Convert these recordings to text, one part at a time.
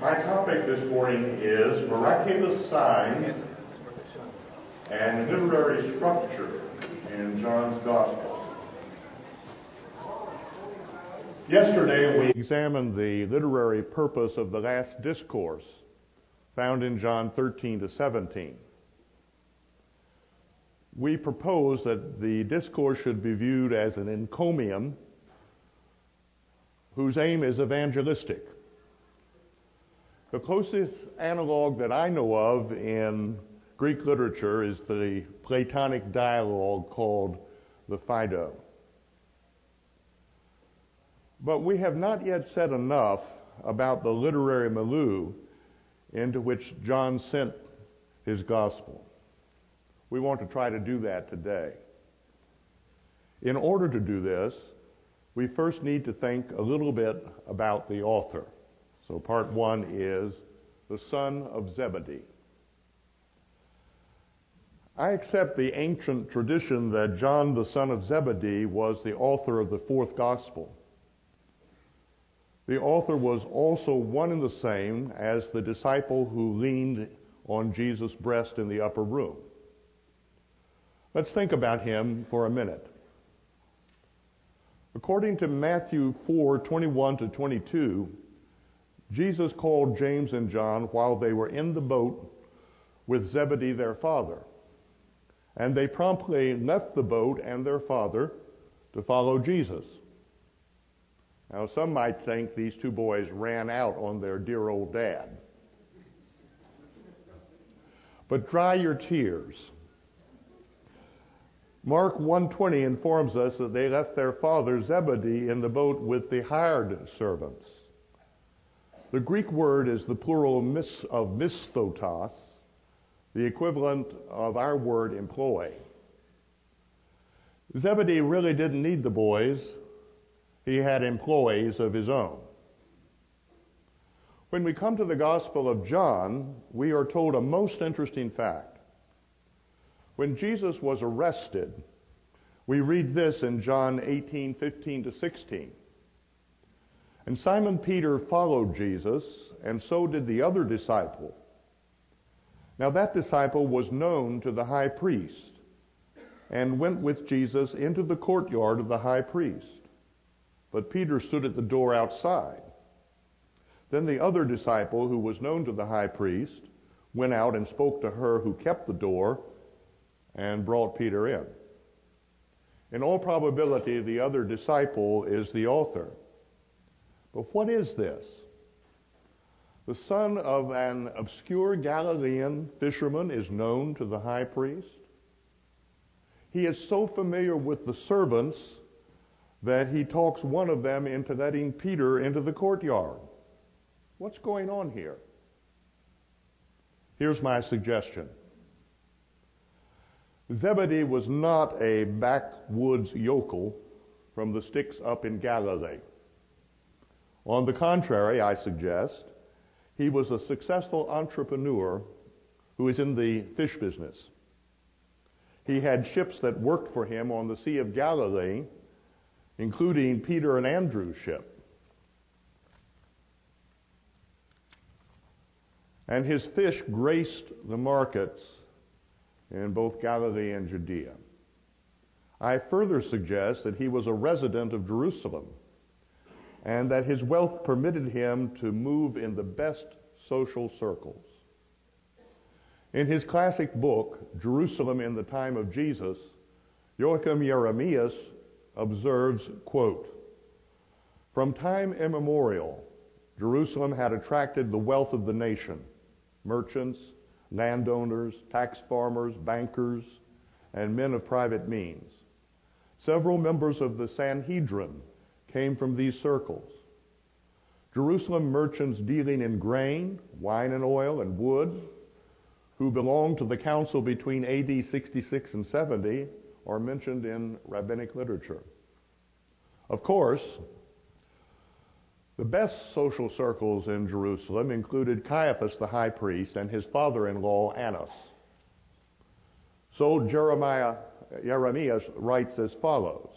My topic this morning is miraculous signs and literary structure in John's Gospel. Yesterday we examined the literary purpose of the last discourse found in John 13 to 17. We propose that the discourse should be viewed as an encomium whose aim is evangelistic. The closest analog that I know of in Greek literature is the Platonic dialogue called the Phaedo. But we have not yet said enough about the literary milieu into which John sent his gospel. We want to try to do that today. In order to do this, we first need to think a little bit about the author. So part one is the son of Zebedee. I accept the ancient tradition that John, the son of Zebedee, was the author of the fourth gospel. The author was also one and the same as the disciple who leaned on Jesus' breast in the upper room. Let's think about him for a minute. According to Matthew 4:21 to 22, Jesus called James and John while they were in the boat with Zebedee their father. And they promptly left the boat and their father to follow Jesus. Now, some might think these two boys ran out on their dear old dad. But dry your tears. Mark 1:20 informs us that they left their father Zebedee in the boat with the hired servants. The Greek word is the plural of misthotos, the equivalent of our word employee. Zebedee really didn't need the boys. He had employees of his own. When we come to the Gospel of John, we are told a most interesting fact. When Jesus was arrested, we read this in John 18:15 to 16. And Simon Peter followed Jesus, and so did the other disciple. Now that disciple was known to the high priest, and went with Jesus into the courtyard of the high priest. But Peter stood at the door outside. Then the other disciple, who was known to the high priest, went out and spoke to her who kept the door, and brought Peter in. In all probability, the other disciple is the author. But what is this? The son of an obscure Galilean fisherman is known to the high priest. He is so familiar with the servants that he talks one of them into letting Peter into the courtyard. What's going on here? Here's my suggestion. Zebedee was not a backwoods yokel from the sticks up in Galilee. On the contrary, I suggest, he was a successful entrepreneur who is in the fish business. He had ships that worked for him on the Sea of Galilee, including Peter and Andrew's ship. And his fish graced the markets in both Galilee and Judea. I further suggest that he was a resident of Jerusalem, and that his wealth permitted him to move in the best social circles. In his classic book, Jerusalem in the Time of Jesus, Joachim Jeremias observes, quote, "From time immemorial, Jerusalem had attracted the wealth of the nation, merchants, landowners, tax farmers, bankers, and men of private means. Several members of the Sanhedrin came from these circles. Jerusalem merchants dealing in grain, wine and oil, and wood, who belonged to the council between AD 66 and 70, are mentioned in rabbinic literature. Of course, the best social circles in Jerusalem included Caiaphas the high priest and his father-in-law Annas. So Jeremias writes as follows,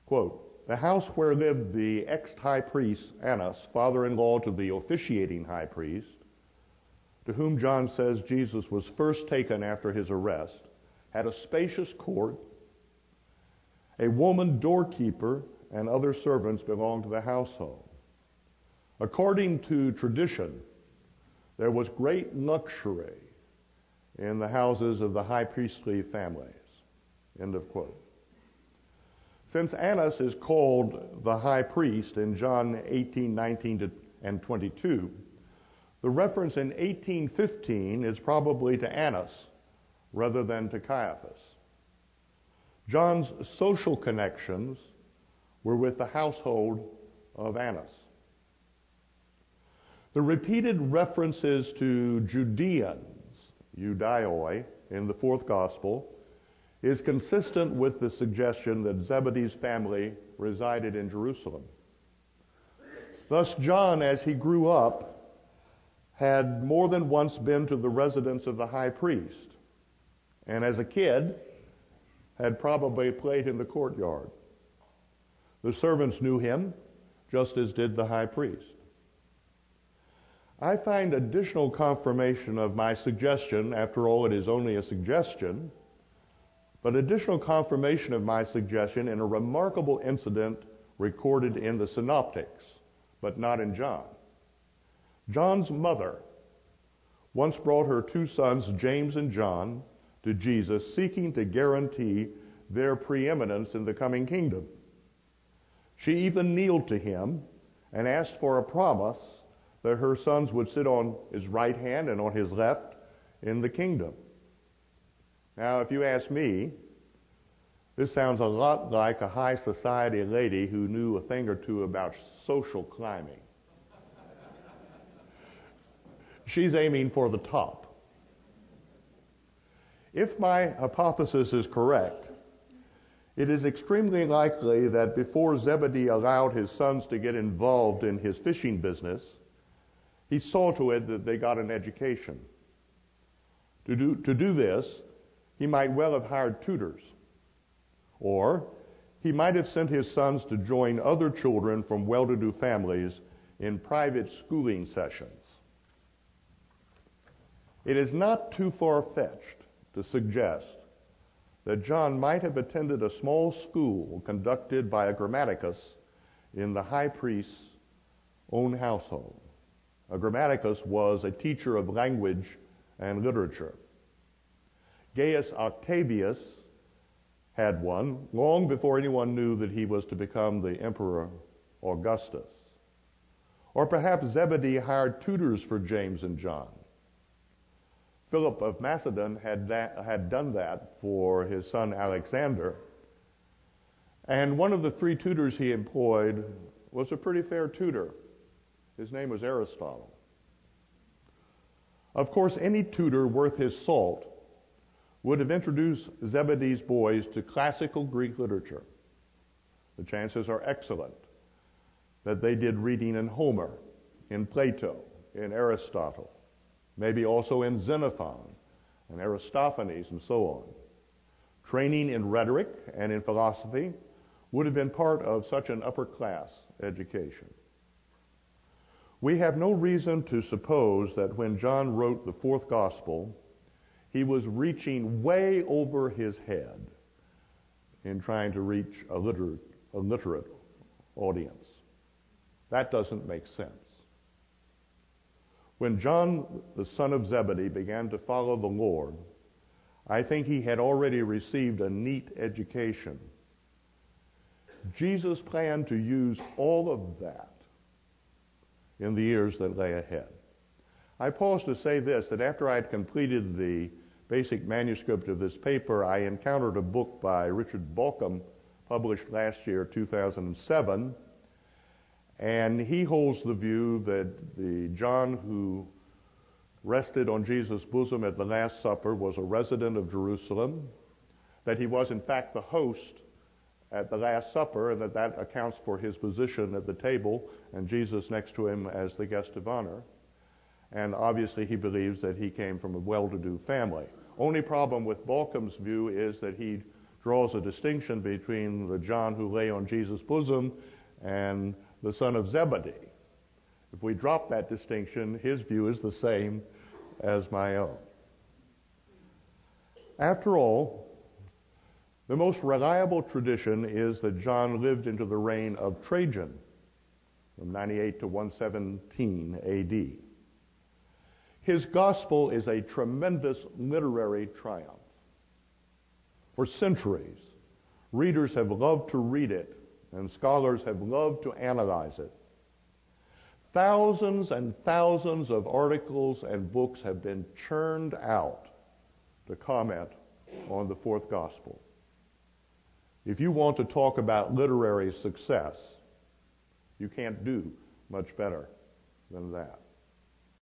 quote, the house where lived the ex-high priest Annas, father-in-law to the officiating high priest, to whom John says Jesus was first taken after his arrest, had a spacious court. A woman doorkeeper and other servants belonged to the household. According to tradition, there was great luxury in the houses of the high priestly families. End of quote. Since Annas is called the high priest in John 18:19 and 22, the reference in 18:15 is probably to Annas rather than to Caiaphas. John's social connections were with the household of Annas. The repeated references to Judeans, Judaioi, in the fourth gospel is consistent with the suggestion that Zebedee's family resided in Jerusalem. Thus, John, as he grew up, had more than once been to the residence of the high priest, and as a kid, had probably played in the courtyard. The servants knew him, just as did the high priest. I find additional confirmation of my suggestion, after all it is only a suggestion, but additional confirmation of my suggestion in a remarkable incident recorded in the Synoptics, but not in John. John's mother once brought her two sons, James and John, to Jesus, seeking to guarantee their preeminence in the coming kingdom. She even kneeled to him and asked for a promise that her sons would sit on his right hand and on his left in the kingdom. Now, if you ask me, this sounds a lot like a high society lady who knew a thing or two about social climbing. She's aiming for the top. If my hypothesis is correct, it is extremely likely that before Zebedee allowed his sons to get involved in his fishing business, he saw to it that they got an education. To do this, he might well have hired tutors. Or he might have sent his sons to join other children from well-to-do families in private schooling sessions. It is not too far-fetched to suggest that John might have attended a small school conducted by a grammaticus in the high priest's own household. A grammaticus was a teacher of language and literature. Gaius Octavius had one long before anyone knew that he was to become the Emperor Augustus. Or perhaps Zebedee hired tutors for James and John. Philip of Macedon had done that for his son Alexander. And one of the three tutors he employed was a pretty fair tutor. His name was Aristotle. Of course, any tutor worth his salt would have introduced Zebedee's boys to classical Greek literature. The chances are excellent that they did reading in Homer, in Plato, in Aristotle, maybe also in Xenophon and Aristophanes and so on. Training in rhetoric and in philosophy would have been part of such an upper-class education. We have no reason to suppose that when John wrote the fourth gospel, he was reaching way over his head in trying to reach a literate audience. That doesn't make sense. When John, the son of Zebedee, began to follow the Lord, I think he had already received a neat education. Jesus planned to use all of that in the years that lay ahead. I pause to say this, that after I had completed the basic manuscript of this paper, I encountered a book by Richard Balcom, published last year, 2007, and he holds the view that the John who rested on Jesus' bosom at the Last Supper was a resident of Jerusalem, that he was in fact the host at the Last Supper, and that accounts for his position at the table and Jesus next to him as the guest of honor. And obviously he believes that he came from a well-to-do family. Only problem with Balcom's view is that he draws a distinction between the John who lay on Jesus' bosom and the son of Zebedee. If we drop that distinction, his view is the same as my own. After all, the most reliable tradition is that John lived into the reign of Trajan from 98 to 117 A.D. His gospel is a tremendous literary triumph. For centuries, readers have loved to read it, and scholars have loved to analyze it. Thousands and thousands of articles and books have been churned out to comment on the fourth gospel. If you want to talk about literary success, you can't do much better than that.